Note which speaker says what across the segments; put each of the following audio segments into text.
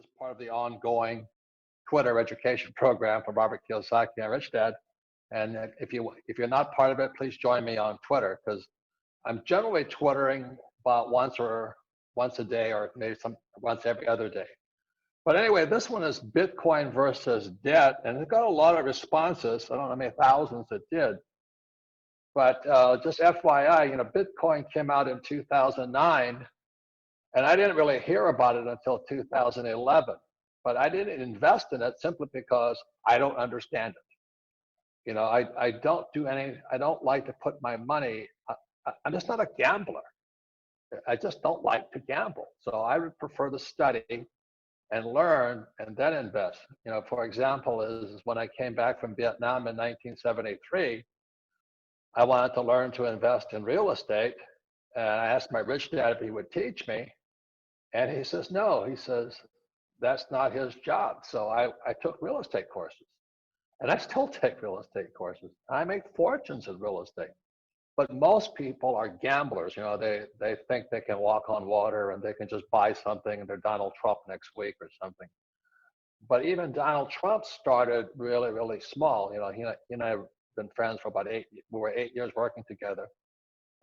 Speaker 1: is part of the ongoing Twitter education program from Robert Kiyosaki and Rich Dad. And if you're not part of it, please join me on Twitter, because I'm generally twittering about once a day, or maybe once every other day. But anyway, this one is Bitcoin versus debt, and it got a lot of responses. I don't know how many thousands it did. But just FYI, Bitcoin came out in 2009, and I didn't really hear about it until 2011. But I didn't invest in it simply because I don't understand it. I don't like to put my money, I'm just not a gambler. I just don't like to gamble. So I would prefer to study and learn and then invest. For example, is when I came back from Vietnam in 1973, I wanted to learn to invest in real estate. And I asked my rich dad if he would teach me. And he says, no, he says, that's not his job. So I took real estate courses. And I still take real estate courses. I make fortunes in real estate. But most people are gamblers. They think they can walk on water and they can just buy something and they're Donald Trump next week or something. But even Donald Trump started really, really small. He and I have been friends for about 8 years working together.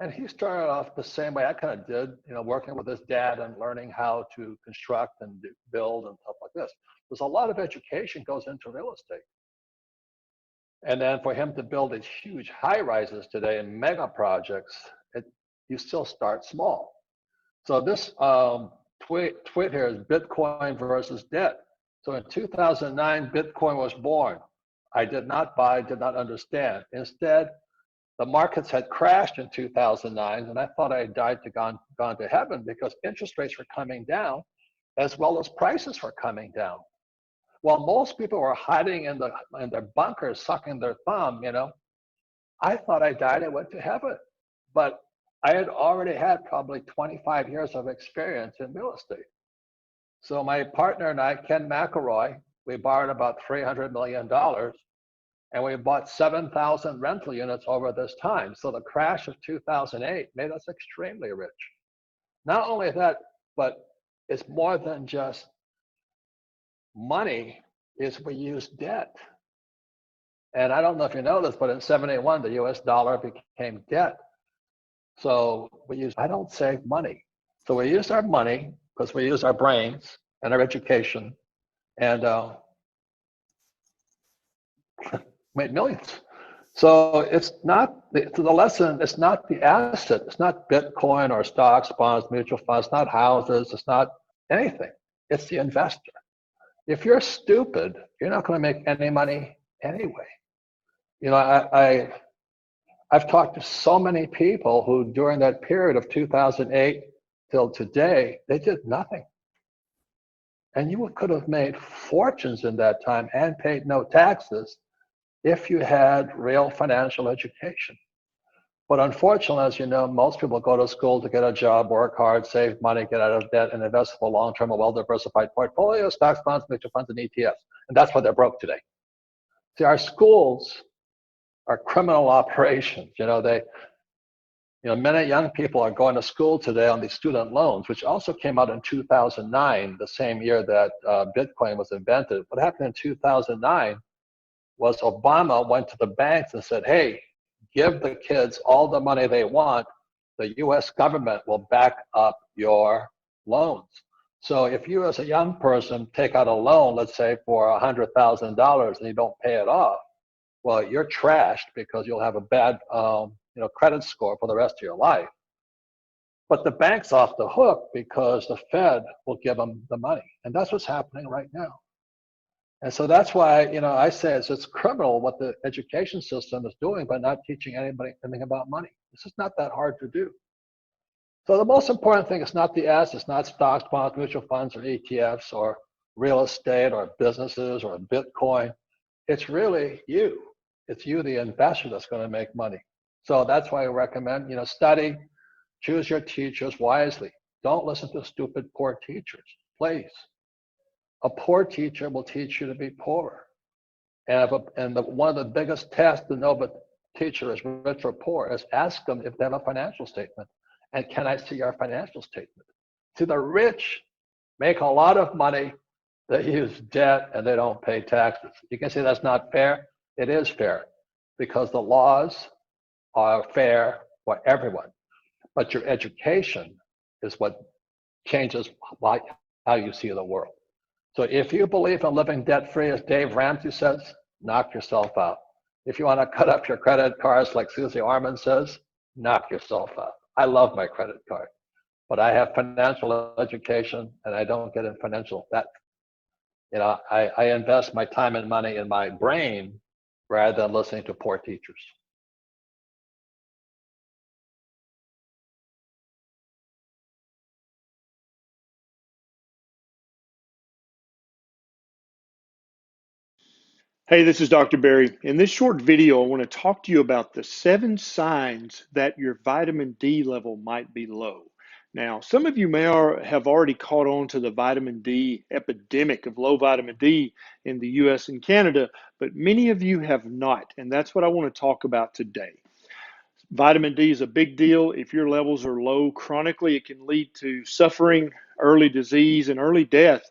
Speaker 1: And he started off the same way I kind of did, working with his dad and learning how to construct and build and stuff like this. There's a lot of education goes into real estate. And then for him to build these huge high rises today and mega projects, you still start small. So this tweet here is Bitcoin versus debt. So in 2009, Bitcoin was born. I did not buy, did not understand. Instead, the markets had crashed in 2009, and I thought I had died to gone to heaven, because interest rates were coming down as well as prices were coming down. While most people were hiding in their bunkers, sucking their thumb, I thought I died and went to heaven. But I had already had probably 25 years of experience in real estate. So my partner and I, Ken McElroy, we borrowed about $300 million, and we bought 7,000 rental units over this time. So the crash of 2008 made us extremely rich. Not only that, but it's more than just money, is we use debt. And I don't know if you know this, but in 71, the US dollar became debt. So I don't save money. So we use our money because we use our brains and our education, and made millions. So it's not the lesson. It's not the asset. It's not Bitcoin or stocks, bonds, mutual funds. It's not houses. It's not anything. It's the investor. If you're stupid, you're not going to make any money anyway. I've talked to so many people who, during that period of 2008 till today, they did nothing. And you could have made fortunes in that time and paid no taxes if you had real financial education. But unfortunately, as you know, most people go to school to get a job, work hard, save money, get out of debt, and invest for long-term, a well-diversified portfolio, stocks, bonds, mutual funds, and ETFs. And that's why they're broke today. See, our schools are criminal operations. Many young people are going to school today on these student loans, which also came out in 2009, the same year that Bitcoin was invented. What happened in 2009 was Obama went to the banks and said, hey, give the kids all the money they want. The US government will back up your loans. So if you as a young person take out a loan, let's say for $100,000, and you don't pay it off, well, you're trashed, because you'll have a bad credit score for the rest of your life. But the bank's off the hook because the Fed will give them the money. And that's what's happening right now. And so that's why, I say it's criminal what the education system is doing by not teaching anybody anything about money. This is not that hard to do. So the most important thing is not the assets, not stocks, bonds, mutual funds, or ETFs, or real estate, or businesses, or Bitcoin. It's really you. It's you, the investor, that's going to make money. So that's why I recommend, study, choose your teachers wisely. Don't listen to stupid, poor teachers, please. A poor teacher will teach you to be poor. And one of the biggest tests to know if a teacher is rich or poor is ask them if they have a financial statement. And can I see your financial statement? See, the rich make a lot of money They use debt and they don't pay taxes. You can say that's not fair. It is fair because the laws are fair for everyone. But your education is what changes how you see the world. So if you believe in living debt free, as Dave Ramsey says, knock yourself out. If you want to cut up your credit cards, like Susie Orman says, knock yourself out. I love my credit card, but I have financial education and I don't get in financial debt. I invest my time and money in my brain rather than listening to poor teachers.
Speaker 2: Hey, this is Dr. Barry. In this short video, I want to talk to you about the 7 signs that your vitamin D level might be low. Now, some of you may have already caught on to the vitamin D epidemic of low vitamin D in the US and Canada, but many of you have not, and that's what I want to talk about today. Vitamin D is a big deal. If your levels are low chronically, it can lead to suffering, early disease, and early death.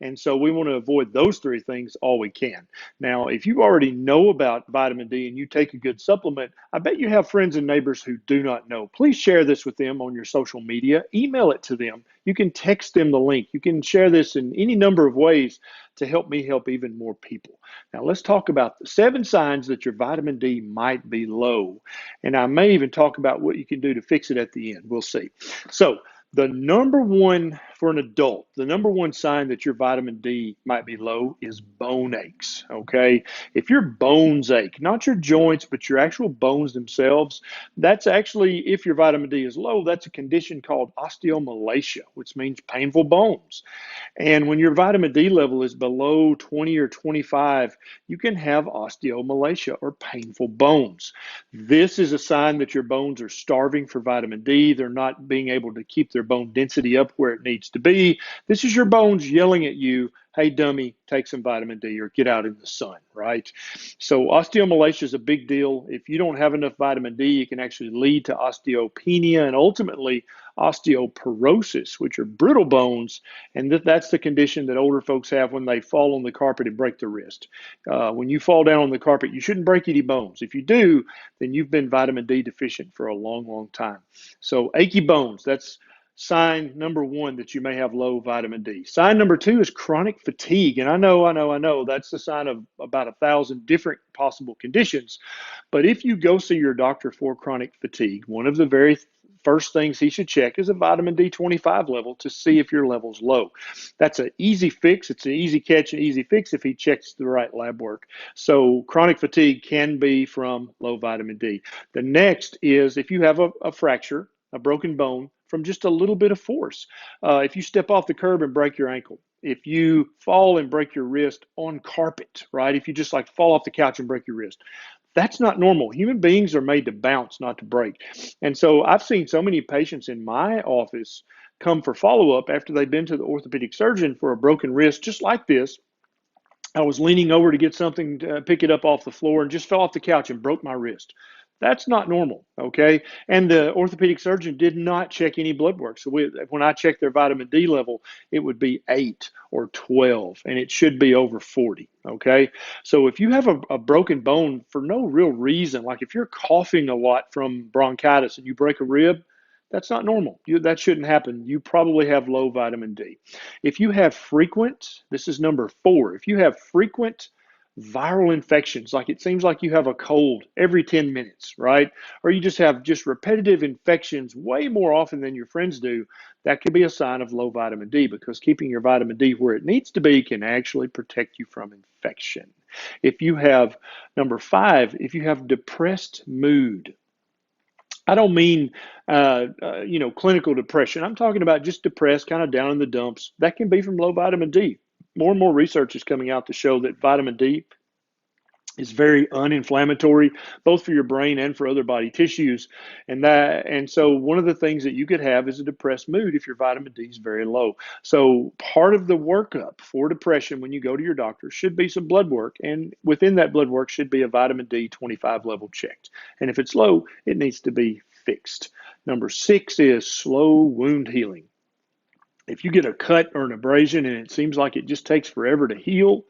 Speaker 2: And so we want to avoid those 3 things all we can. Now, if you already know about vitamin D and you take a good supplement, I bet you have friends and neighbors who do not know. Please share this with them on your social media. Email it to them. You can text them the link. You can share this in any number of ways to help me help even more people. Now, let's talk about the 7 signs that your vitamin D might be low. And I may even talk about what you can do to fix it at the end. We'll see. So, the number one for an adult, the number one sign that your vitamin D might be low is bone aches. Okay. If your bones ache, not your joints, but your actual bones themselves, that's actually, if your vitamin D is low, that's a condition called osteomalacia, which means painful bones. And when your vitamin D level is below 20 or 25, you can have osteomalacia or painful bones. This is a sign that your bones are starving for vitamin D. They're not being able to keep their bone density up where it needs to be. This is your bones yelling at you, hey, dummy, take some vitamin D or get out in the sun, right? So osteomalacia is a big deal. If you don't have enough vitamin D, it can actually lead to osteopenia and ultimately osteoporosis, which are brittle bones. And that's the condition that older folks have when they fall on the carpet and break their wrist. When you fall down on the carpet, you shouldn't break any bones. If you do, then you've been vitamin D deficient for a long, long time. So achy bones, that's sign number 1 that you may have low vitamin D. Sign number 2 is chronic fatigue. And I know, that's the sign of about 1,000 different possible conditions. But if you go see your doctor for chronic fatigue, one of the very first things he should check is a vitamin D25 level to see if your level's low. That's an easy fix. It's an easy catch and easy fix if he checks the right lab work. So chronic fatigue can be from low vitamin D. The next is if you have a fracture, a broken bone, from just a little bit of force. If you step off the curb and break your ankle, if you fall and break your wrist on carpet, right? If you just like fall off the couch and break your wrist, that's not normal. Human beings are made to bounce, not to break. And so I've seen so many patients in my office come for follow-up after they've been to the orthopedic surgeon for a broken wrist, just like this. I was leaning over to get something to pick it up off the floor and just fell off the couch and broke my wrist. That's not normal, okay? And the orthopedic surgeon did not check any blood work. So when I checked their vitamin D level, it would be 8 or 12, and it should be over 40, okay? So if you have a broken bone for no real reason, like if you're coughing a lot from bronchitis and you break a rib, that's not normal. That shouldn't happen. You probably have low vitamin D. If you have frequent, this is number 4, if you have frequent viral infections, like it seems like you have a cold every 10 minutes, right? Or you just have just repetitive infections way more often than your friends do, that could be a sign of low vitamin D because keeping your vitamin D where it needs to be can actually protect you from infection. If you have, number 5, if you have depressed mood, I don't mean, clinical depression. I'm talking about just depressed, kind of down in the dumps. That can be from low vitamin D. More and more research is coming out to show that vitamin D is very uninflammatory, both for your brain and for other body tissues. And so one of the things that you could have is a depressed mood if your vitamin D is very low. So part of the workup for depression when you go to your doctor should be some blood work, and within that blood work should be a vitamin D 25 level checked. And if it's low, it needs to be fixed. Number 6 is slow wound healing. If you get a cut or an abrasion and it seems like it just takes forever to heal,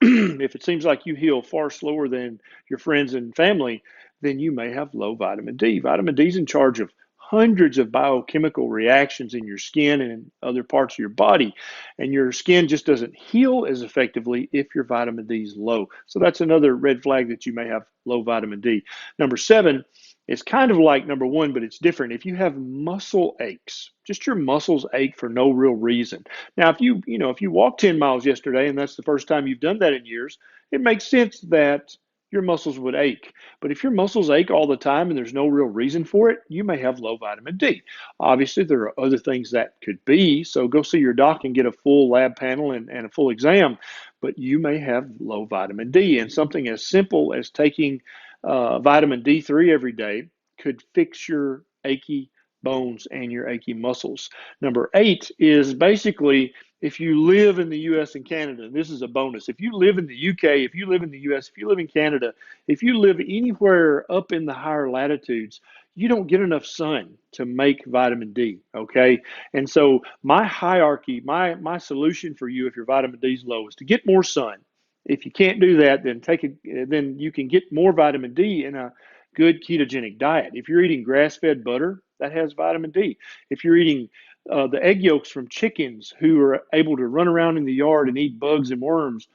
Speaker 2: if it seems like you heal far slower than your friends and family, then you may have low vitamin D. Vitamin D is in charge of hundreds of biochemical reactions in your skin and in other parts of your body. And your skin just doesn't heal as effectively if your vitamin D is low. So that's another red flag that you may have low vitamin D. Number 7, it's kind of like number 1, but it's different. If you have muscle aches, just your muscles ache for no real reason. Now, if you walked 10 miles yesterday and that's the first time you've done that in years, it makes sense that your muscles would ache. But if your muscles ache all the time and there's no real reason for it, you may have low vitamin D. Obviously, there are other things that could be, so go see your doc and get a full lab panel and a full exam, but you may have low vitamin D. And something as simple as taking vitamin D3 every day could fix your achy bones and your achy muscles. Number 8 is basically if you live in the US and Canada, and this is a bonus, if you live in the UK, if you live in the US, if you live in Canada, if you live anywhere up in the higher latitudes, you don't get enough sun to make vitamin D, okay? And so my hierarchy, my solution for you if your vitamin D is low is to get more sun. If you can't do that, then you can get more vitamin D in a good ketogenic diet. If you're eating grass-fed butter, that has vitamin D. If you're eating the egg yolks from chickens who are able to run around in the yard and eat bugs and worms,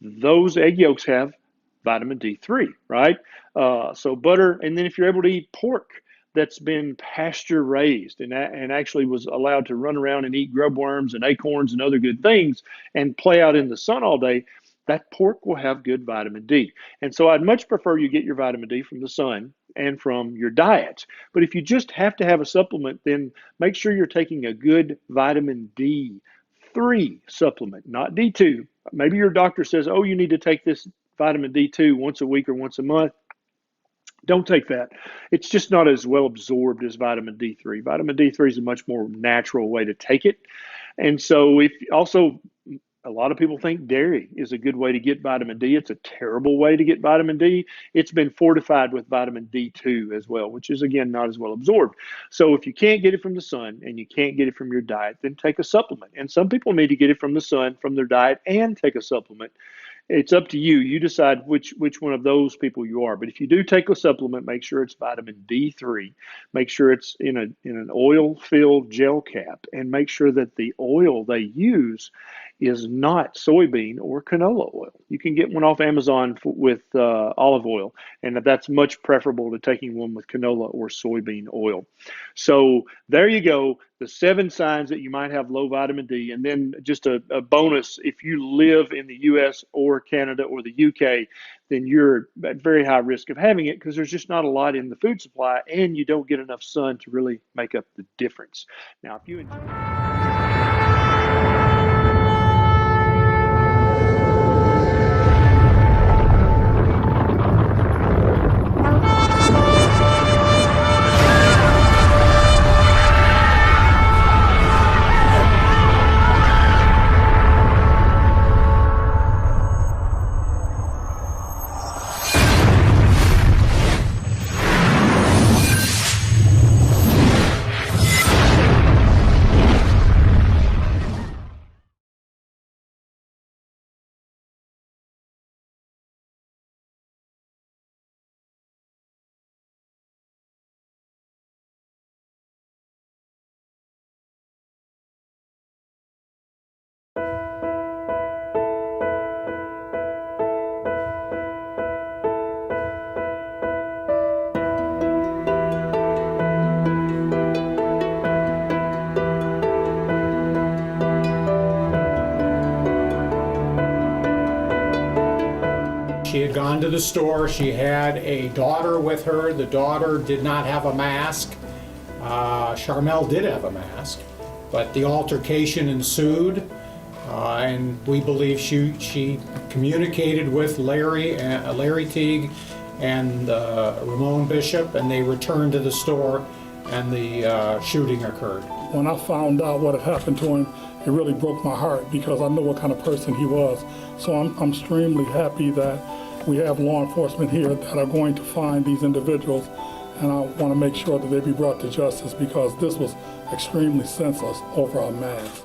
Speaker 2: those egg yolks have vitamin D3, right? So butter, and then if you're able to eat pork that's been pasture raised and actually was allowed to run around and eat grub worms and acorns and other good things and play out in the sun all day, that pork will have good vitamin D. And so I'd much prefer you get your vitamin D from the sun and from your diet. But if you just have to have a supplement, then make sure you're taking a good vitamin D3 supplement, not D2. Maybe your doctor says, oh, you need to take this vitamin D2 once a week or once a month. Don't take that. It's just not as well absorbed as vitamin D3. Vitamin D3 is a much more natural way to take it. And so if also, a lot of people think dairy is a good way to get vitamin D. It's a terrible way to get vitamin D. It's been fortified with vitamin D2 as well, which is, again, not as well absorbed. So if you can't get it from the sun and you can't get it from your diet, then take a supplement. And some people need to get it from the sun, from their diet, and take a supplement. It's up to you. You decide which one of those people you are. But if you do take a supplement, make sure it's vitamin D3. Make sure it's in an oil-filled gel cap, and make sure that the oil they use is not soybean or canola oil. You can get one off Amazon with olive oil, and that's much preferable to taking one with canola or soybean oil. So there you go, the 7 signs that you might have low vitamin D. And then just a bonus, if you live in the US or Canada or the UK, then you're at very high risk of having it because there's just not a lot in the food supply and you don't get enough sun to really make up the difference. Now, if you enjoy
Speaker 3: She had gone to the store. She had a daughter with her. The daughter did not have a mask. Charmel did have a mask, but the altercation ensued, and we believe she communicated with Larry Teague and Ramon Bishop, and they returned to the store, and the shooting occurred.
Speaker 4: When I found out what had happened to him, it really broke my heart because I know what kind of person he was. So I'm extremely happy that we have law enforcement here that are going to find these individuals, and I want to make sure that they be brought to justice because this was extremely senseless over a mask.